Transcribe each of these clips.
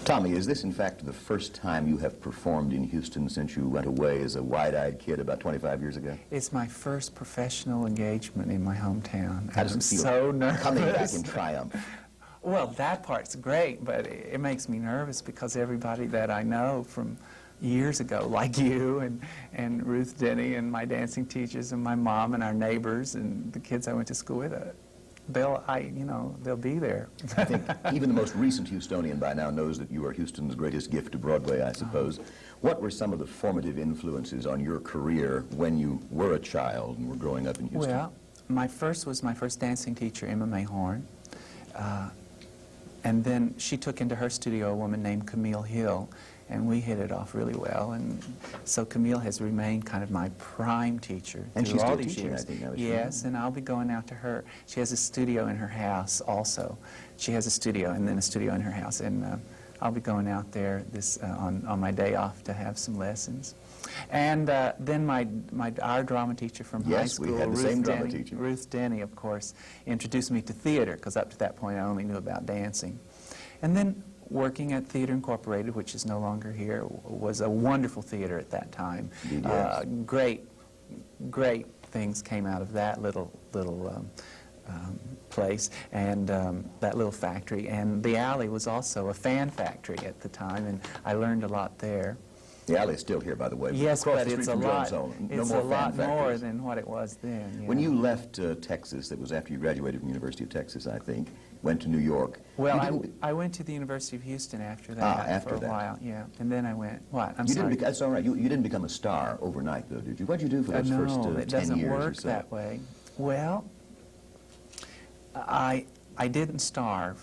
Tommy, is this in fact the first time you have performed in Houston since you went away as a wide-eyed kid about 25 years ago? It's my first professional engagement in my hometown. How does it feel? So nervous. Coming back in triumph. Well, that part's great, but it makes me nervous because everybody that I know from years ago, like you and Ruth Denny and my dancing teachers and my mom and our neighbors and the kids I went to school with, they'll be there. I think even the most recent Houstonian by now knows that you are Houston's greatest gift to Broadway, I suppose. What were some of the formative influences on your career when you were a child and were growing up in Houston? Well, my first dancing teacher, Emma Mayhorn. And then she took into her studio a woman named Camille Hill, and we hit it off really well. And so Camille has remained kind of my prime teacher and through she's all still these teaching, years. I think. Yes, and I'll be going out to her. She has a studio in her house also. She has a studio and then a studio in her house, and I'll be going out there on my day off to have some lessons. And then our drama teacher from high school, we had the same drama teacher. Ruth Denny, of course, introduced me to theater, because up to that point I only knew about dancing. And then working at Theater Incorporated, which is no longer here, was a wonderful theater at that time. Indeed, yes. Great things came out of that little place and that little factory. And the Alley was also a fan factory at the time, and I learned a lot there. The Alley is still here, by the way. Yes, but it's a lot more more than what it was then. Yeah. When you left Texas, that was after you graduated from the University of Texas, I think, went to New York. Well, I went to the University of Houston after that for a while, yeah. And then I went, what? I'm sorry. That's all right. You didn't become a star overnight, though, did you? What did you do for those first 10 years or so? No, it doesn't work that way. Well, I didn't starve.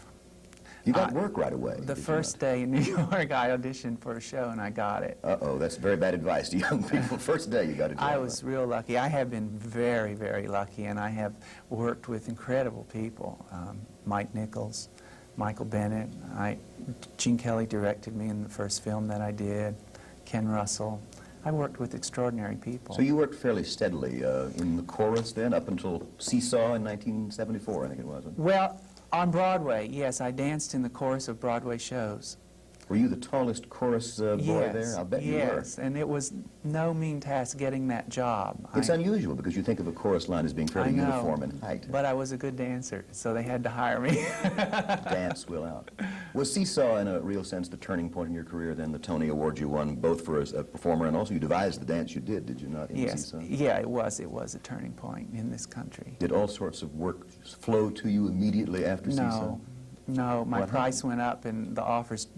You got work right away. The first day in New York, I auditioned for a show, and I got it. Uh-oh, that's very bad advice to young people. First day you got a job. I was real lucky. I have been very, very lucky, and I have worked with incredible people. Mike Nichols, Michael Bennett. Gene Kelly directed me in the first film that I did. Ken Russell. I worked with extraordinary people. So you worked fairly steadily in the chorus then, up until Seesaw in 1974, I think it was. Well, on Broadway, yes, I danced in the chorus of Broadway shows. Were you the tallest chorus boy there? I'll bet you were. Yes, and it was no mean task getting that job. It's unusual because you think of a chorus line as being fairly uniform in height. But I was a good dancer, so they had to hire me. Dance will out. Was Seesaw, in a real sense, the turning point in your career then? The Tony Award you won both for a performer and also you devised the dance you did you not, in Seesaw? Yeah, it was a turning point in this country. Did all sorts of work flow to you immediately after Seesaw? No, my price went up and the offers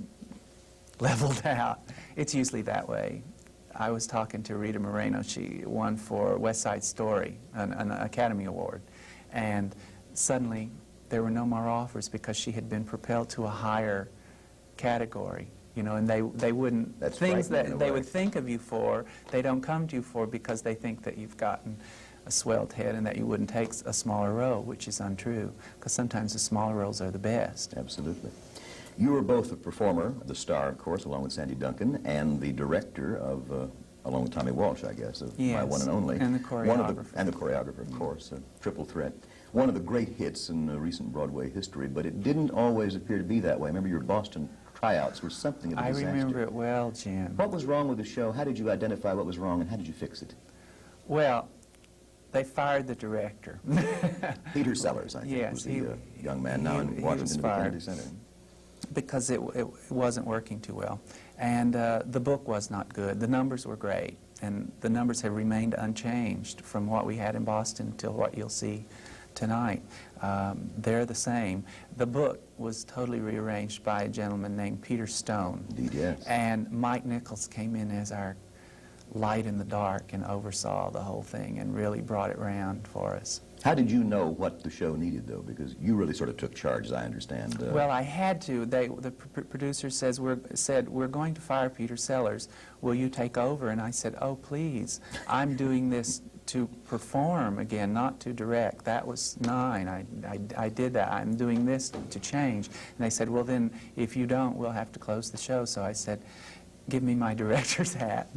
leveled out. It's usually that way. I was talking to Rita Moreno. She won for West Side Story, an Academy Award, and suddenly there were no more offers because she had been propelled to a higher category. You know, and they wouldn't, things that they would think of you for, they don't come to you for because they think that you've gotten a swelled head and that you wouldn't take a smaller role, which is untrue, because sometimes the smaller roles are the best. Absolutely. You were both the performer, the star, of course, along with Sandy Duncan, and the director of, along with Tommy Walsh, I guess, of My One and Only. And the choreographer. And the choreographer, of course, a triple threat. One of the great hits in recent Broadway history, but it didn't always appear to be that way. I remember your Boston tryouts were something of a disaster. I remember it well, Jim. What was wrong with the show? How did you identify what was wrong, and how did you fix it? Well, they fired the director. Peter Sellers, I think, was the young man now in Washington Kennedy Center. Because it wasn't working too well. And the book was not good. The numbers were great, and the numbers have remained unchanged from what we had in Boston till what you'll see tonight. They're the same. The book was totally rearranged by a gentleman named Peter Stone. Indeed, yes. And Mike Nichols came in as our light in the dark and oversaw the whole thing and really brought it round for us. How did you know what the show needed, though? Because you really sort of took charge, as I understand. Well, I had to. The producer said, we're going to fire Peter Sellers. Will you take over? And I said, oh, please. I'm doing this to perform again, not to direct. That was mine. I did that. I'm doing this to change. And they said, well, then, if you don't, we'll have to close the show. So I said, give me my director's hat.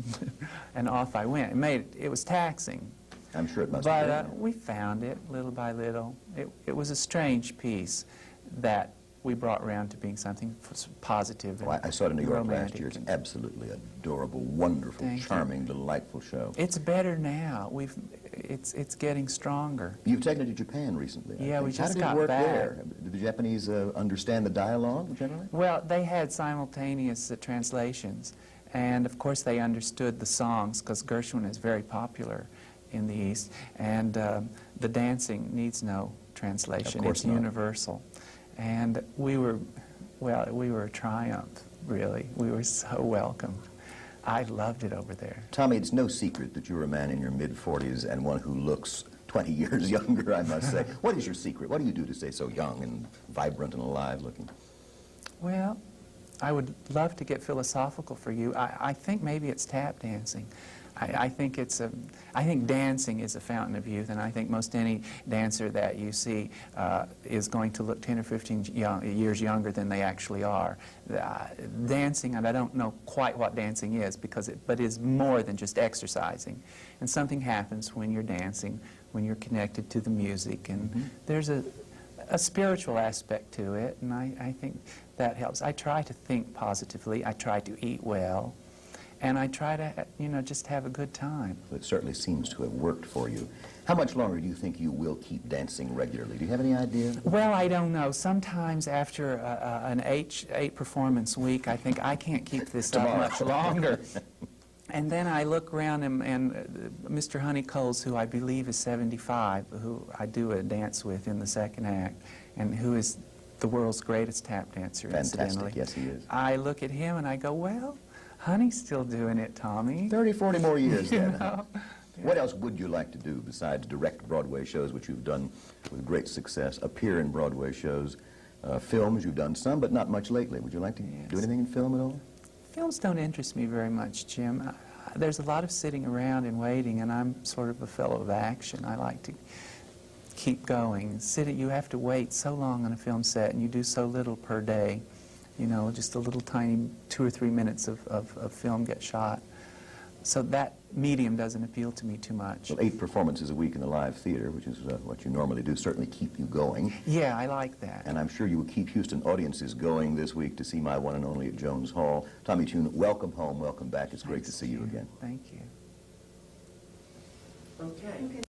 And off I went. It was taxing. I'm sure it must have been. But we found it little by little. It was a strange piece that we brought around to being something positive and Well, I saw it in New York last romantic year. It's and- absolutely adorable, wonderful, Thank you. charming, delightful show. It's better now. It's getting stronger. You've taken it to Japan recently, I Yeah, think. we just How got did it work back. there? Did the Japanese understand the dialogue, generally? Well, they had simultaneous translations, and of course they understood the songs because Gershwin is very popular in the East, and the dancing needs no translation. Of course It's not. universal. And we were a triumph, really. We were so welcome. I loved it over there. Tommy, it's no secret that you're a man in your mid-40s and one who looks 20 years younger, I must say. What is your secret? What do you do to stay so young and vibrant and alive looking? Well, I would love to get philosophical for you. I think maybe it's tap dancing. I think dancing is a fountain of youth, and I think most any dancer that you see is going to look 10 or 15 years younger than they actually are. Dancing, and I don't know quite what dancing is, but it's more than just exercising. And something happens when you're dancing, when you're connected to the music, and there's a spiritual aspect to it, and I think that helps. I try to think positively. I try to eat well. And I try to, just have a good time. It certainly seems to have worked for you. How much longer do you think you will keep dancing regularly? Do you have any idea? Well, I don't know. Sometimes after an eight performance week, I think I can't keep this up much longer. And then I look around and Mr. Honeycoles, who I believe is 75, who I do a dance with in the second act, and who is the world's greatest tap dancer, incidentally. Fantastic, yes he is. I look at him and I go, well, Honey's still doing it, Tommy. 30, 40 more years then. know? What else would you like to do besides direct Broadway shows, which you've done with great success, appear in Broadway shows, films, you've done some, but not much lately. Would you like to do anything in film at all? Films don't interest me very much, Jim. There's a lot of sitting around and waiting, and I'm sort of a fellow of action. I like to keep going. You have to wait so long on a film set, and you do so little per day. Just a little tiny 2 or 3 minutes of film get shot. So that medium doesn't appeal to me too much. Well, 8 performances a week in the live theater, which is what you normally do, certainly keep you going. Yeah, I like that. And I'm sure you will keep Houston audiences going this week to see My One and Only at Jones Hall. Tommy Tune, welcome home, welcome back. It's great to see you again. Thank you. Okay.